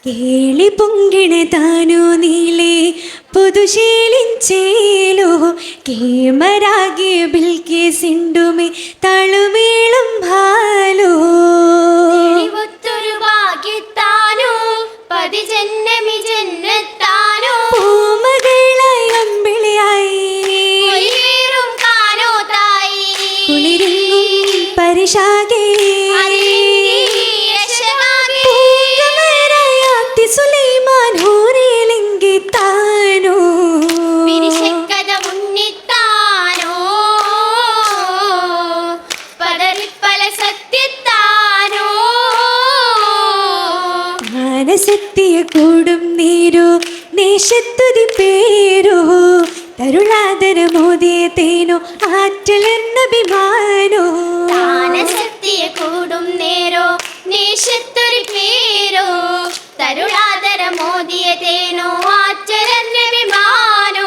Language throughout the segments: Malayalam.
കേളി പൊങ്കിണ താനോ നീലേ പുതുശീലിഞ്ചേലോ കേമരാഗിയ ബിൽക്കേസിണ്ടുമേ തളുമേളം ഭാലോ ഒത്തൊരു ഭാഗ്യത്താനോ പതിജന്മി ജന്മത്താനോ പൂമകളായി അമ്പിളിയായി കാനോ തായി കുളിരിങ്ങും പരിശാകെ സുലൈമാൻ ഹൂറിയിലെങ്കി താനോ പിരിശക്കഥ മുന്നിത്താനോ പതറിപ്പല സത്യത്താനോ മാനസെത്തിയ കൂടും നീരോ ദേശത്തുതി പേരോ തരുളാതര മോദിയ തേനോ ആറ്റലെന്ന അഭിമാനോ മാനസെത്തിയ കൂടും നേരോ നേശത്തൊരു പേരോ തരുളാതര മോദിയതേനോ ആറ്റലെന്ന വിമാനോ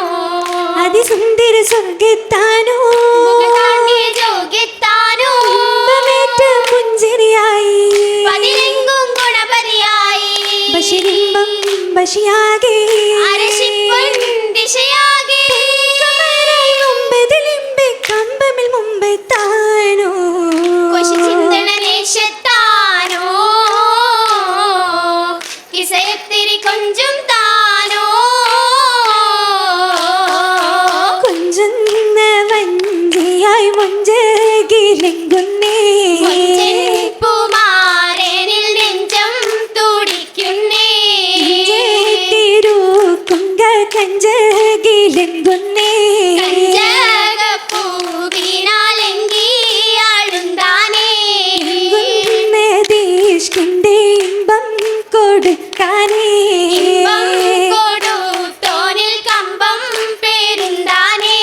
അതിസുന്ദര സ്വർഗത്താനോ ജോഗ്യത്താനോ പുഞ്ചിരിയായി പതിലെങ്കും ഗുണപരിയായി ബഷിരിമ്പം ബഷിയാകെ ദിശയാകെ മുമ്പതിലിമ്പെ കമ്പമിൽ മുമ്പേ താനോ ചിന്തന ദേശത്താനോ കിസയത്തിരി കൊഞ്ചും താനോ കൊഞ്ചുന്ന വഞ്ചിയായി മൊഞ്ചകിലെങ്കുന്നേ പൂമാരനിൽ നെഞ്ചം തുടിക്കുന്നേ തിരുക്കുങ്ക കഞ്ചകിലെങ്കുന്നേ പൂവിനാലെങ്കി ആളുന്താനേ ദേശിന്റെ ഇമ്പം കൊടുക്കാനേ കൊടുത്തോനിൽ കമ്പം പേരുന്താനേ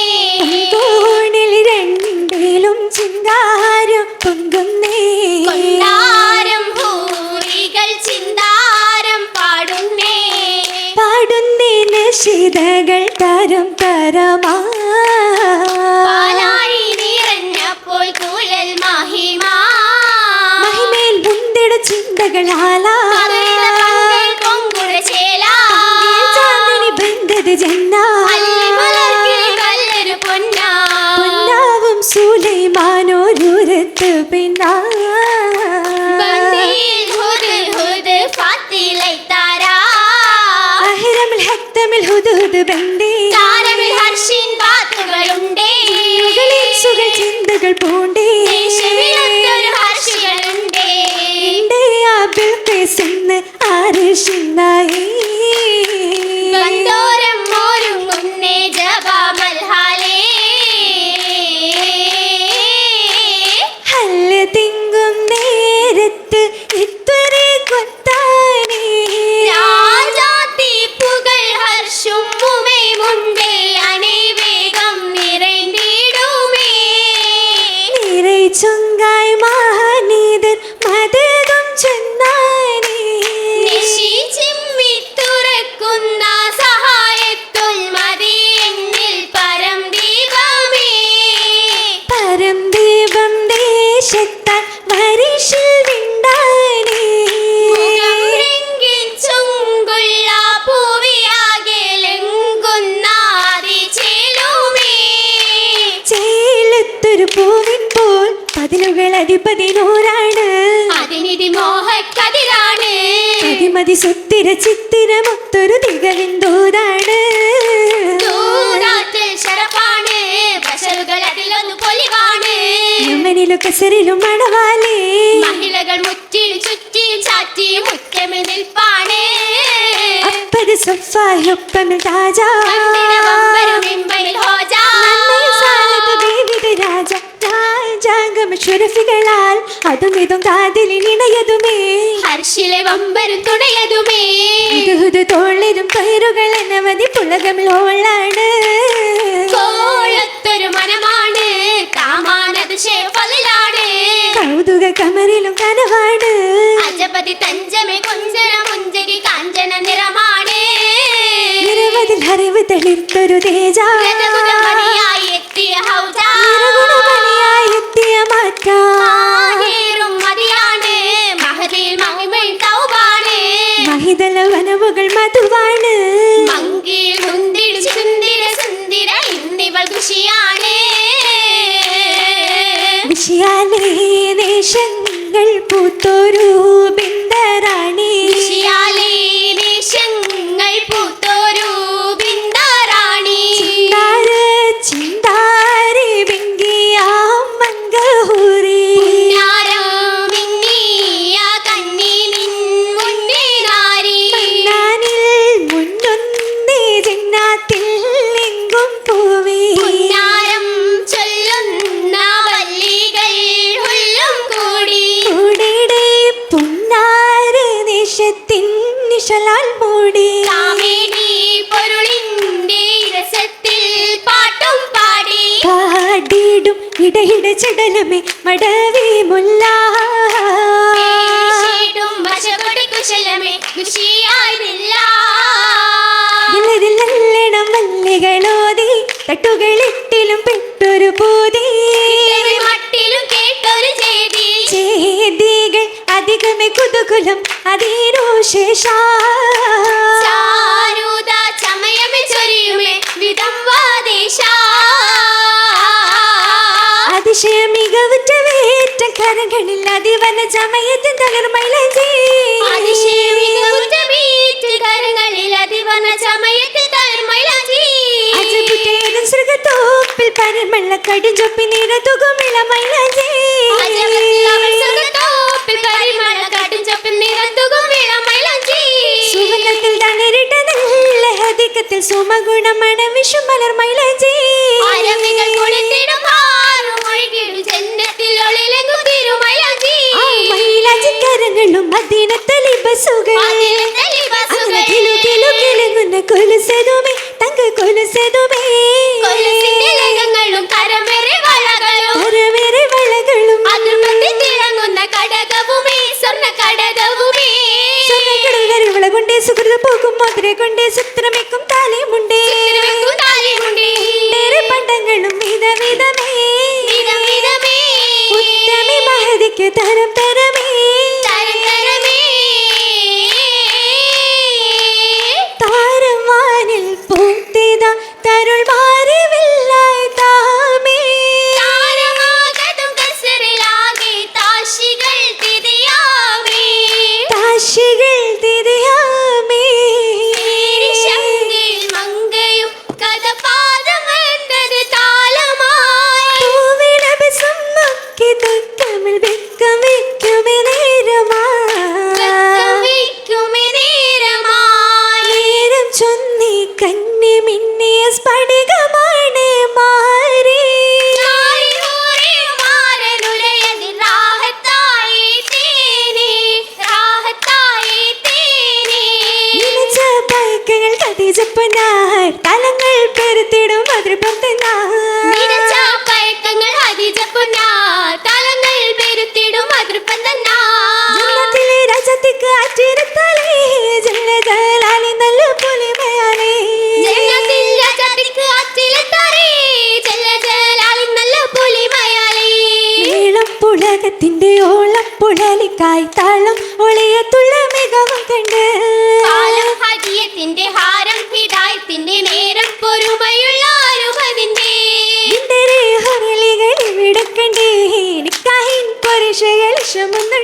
കോണിൽ രണ്ടിലും ചിങ്കാരം പൊങ്കുന്നേ കൊണ്ടാരം ഭൂരികൾ ചിന്താരം പാടുന്നേ പാടുന്നേ നശിതകൾ തരം തരമാ പാലാഴി നിറഞ്ഞപ്പോൾ കുഴൽ മഹിമാ മഹിമേൽ മുന്തിട ചിന്തകളാലാ പൊങ്കുഴ ചേല ചാന്ദിനി ബന്ധത് ജന്നാ കല്ലൊരു പൊന്നാ പൊന്നാവും സുലൈമാനോരൂരത്ത് പിന്നാ ബന്ദിയിൽ ഹുദ് ഹുദ് ഫാത്തിലൈ താരാ അഹിറമിൽ ഹത്തമിൽ ഹുദുദ് ബന്ദി താരമിൽ ഹർഷിൻ വാത്തുകളുണ്ടേ സുഖ ചിന്തകൾ പൂണ്ടേ ദേശവിലൊരു ഹർഷികളുണ്ടേ എന്റെ ആ ബിൽക്കേസിന്ന് ആരിഷിന്നായി കണ്ടോരം മോരുങ്ങുന്നേ ജപാമൽഹാലേ ഹല്ല തിങ്കും നേരത്ത് ഇത്വരെ കൊത്താനേ രാജാതീപ്പുകൾ ഹർഷും മുമേമുണ്ടേ അനേവേഗം നിറൈന്തിടുമേ നിറൈ ചുങ്കായ് മഹാനീതർ മതകം ചെന്നാനേ നിശി ചിമ്മി തുറക്കുന്ന സഹായത്തുൽ മതി എന്നിൽ പരം ദീപമേ പരം ദീപം ദേശത്താൽ വരിശിൽ വിണ്ടാനേ മുഖം രംഗിൽ ചുങ്കുള്ള പൂവിയാകെ ലംഘുന്നാതി ചേലുമേ ചേലത്തൊരു പൂവിൻ പോൽ പതിലുകൾ അധിപതിനൂറാണ് അതിനിധി മോഹക്കതിരാണ് അതിമതി സുത്തിര ചിത്തിരമൊത്തൊരു തികവിന്തോരാണ് ദൂരാറ്റൽ ശരപ്പാണ് ബഷറുകൾ അതിലൊന്നു പൊലിവാണ് യമനിലും കസറിലും മണവാലേ മഹിളകൾ മുറ്റിൽ ചുറ്റി ചാറ്റി മുറ്റമിൽ നിൽപ്പാണ് അപ്പത് സഫായൊപ്പമിൽ താജാ മിമ്പയിൽ ഹോജ നന്മയിൽ സാലത്ത് വിവിധ രാജ രാജാംഗമ ഷുരഫികളാൽ അതും ഇതും കാതിലിൽ ഇണയതുമേ ഹർഷിലെ വമ്പരും തുണയതുമേ ഇത് തോളിലും കയറുകൾ അനവധി പുളകമിൽ ഓളാണ് കോളത്തൊരു മനമാണ് കാമാനത് ഷേഫലിലാണ് കൗതുക കമറിലും കനവാണ് അജപതി തഞ്ചമേ കൊഞ്ചന മുഞ്ചകി കാഞ്ചന നിറമാണ് നിരവധി അറിവ് തെളിർത്തൊരു തേജ ഗതഗുണമണിയായി എത്തിയ ഹൗജ നിറഗുണമണിയായി എത്തിയ മാറ്റാ മതിയാണ് മഹദിൽ മഹിമൻ തൗബാണ് മഹിതല പൂത്തോരു ബിന്ദറാണി നിശിയാലേ ദേശങ്ങൾ പൂത്തോരു ബിന്ദാറാണി ചിന്താരി ബിങ്കിയ മംഗഹൂരി പുന്നാരം മിന്നിയ കന്നി നിൻ മുന്നേ നാരി ഞാനിൽ മുന്നൊന്നേ ജന്നാത്തിൽ എങ്കും പൂവി പുന്നാരം ചൊല്ലുന്ന വല്ലികൾ ഹുല്ലും കൂടി കൂടിടെ പുന്നാര് നിശത്തിൻ നിശലാൽ മൂടി കാമേടി പൊരുളിന്റെ രസത്തിൽ പാട്ടും പാടി പാടിടും ഇടയിട ചടലമേ മടവി മുല്ല പേശിടും വശകൊടി കുശലമേ ഖുഷിയായിരുന്നില്ല നല്ലണം വല്ലികളോതി തട്ടുകളിട്ടിലും പെട്ടൊരു പൂതി മട്ടിലും കേട്ടൊരു ചേതി ചേതികൾ അധികമേ കുതുകുലം അതീനോ ശേഷ ചാരുത ചമയമേ ചൊരിയുമേ വിധം വാദേശ അതിശയ മികവുറ്റ വേറ്റ കരങ്ങളിൽ അതിവന ചമയത്തിൻ തളർമൈലജി കരങ്ങളിൽ അതിവന ചമയത്തിൽ തളർമൈലാജി അജപുറ്റേതൻ സൃഗത്തോപ്പിൽ പരിമള്ള കടിഞ്ചൊപ്പി നിറതുകുമിള മൈലജി സുവനത്തിൽ തളിരിട്ട നല്ല അധികത്തിൽ സുമഗുണമണ വിഷുമലർ മൈലജി അരവികൾ കുളിത്തിടും ആറുമൊഴികിടും ജന്നത്തിൽ ഒളിലെങ്ങും തിരുമൈലാജി മൈലജി കരങ്ങളും അതിനത്തലി ബസുകൾ അങ്ങനെ കിലു കിലു കിലുങ്ങുന്ന കൊലുസെതുമേ തങ്ക കൊലുസെതുമേ കൊലുസിന്റെ ലകങ്ങളും കരമേറെ വളകളും കരവേറെ വളകളും അതിർപ്പത്തിൽ തിളങ്ങുന്ന കടകവുമേ സ്വർണ്ണ കടകവുമേ സ്വർണ്ണക്കടകരവിള കൊണ്ടേ സുഹൃത പോകും മുദ്ര കൊണ്ടേ ചിത്രമിക്കും താലിമുണ്ടേ ചിത്രമിക്കും താലിമുണ്ടേ ഏറെ പണ്ടങ്ങളും വിധവിധമേ വിധവിധമേ ഉത്തമി മഹതിക്ക് തരം തരമേ തരതരമേ താരം വാനിൽ പൂത്തിത തരുൾ മാറി വില്ലായി താമേ താരമാകതും കസറിലാകെ താശികൾ തിരിയാമേ താശികൾ തിരിയാമേ ശങ്കിൽ മങ്കയും കഥപാദമെന്നത് താളമായി പൂവിളവ് സുമ്മക്കി ദുഃഖമിൽ വെക്കം വെക്കുമേ വെക്കുമേ നേരമായി നേരം ചൊന്നി കന്നി മിന്നിയ സ്ഫടികമാണ് മാറി മാരനുരയതിൽ റാഹത്തായി തേനേ റാഹത്തായി തേനേ നിലച്ച പൈക്കങ്ങൾ കതിജപ്പനാർ തലങ്ങൾ പെരുത്തിടും നിരച്ച പയക്കങ്ങൾ അതിജപ്പുന്നാ തലങ്ങൾ പെരുത്തിടും അതിർപ്പന്നാ ജന്മത്തിലെ രാജത്തിക്ക് ആറ്റിരുത്താലേ ജലജലാലി നല്ല പുലിമയാലേ ജന്നത്തിൽ രാജാത്തിക്ക് അച്ചിലെത്താറേ ജലജലാലി നല്ല പുലിമയാലേ നീളം പുളകത്തിന്റെ ഓളം പുഴലിക്കായി താളം ഒളിയത്തുള്ള മികവും കണ്ട് കാലം ഹദിയത്തിന്റെ ഹാരം ഹിദായത്തിന്റെ നേരം പൊറുമയുള്ള അരുമതിന്റെ ഹൊരളികൾ ഇവിടെ കണ്ടേ നിക്കാഹിൻ പുരുഷകൾ ഇഷ്ടമൊന്നും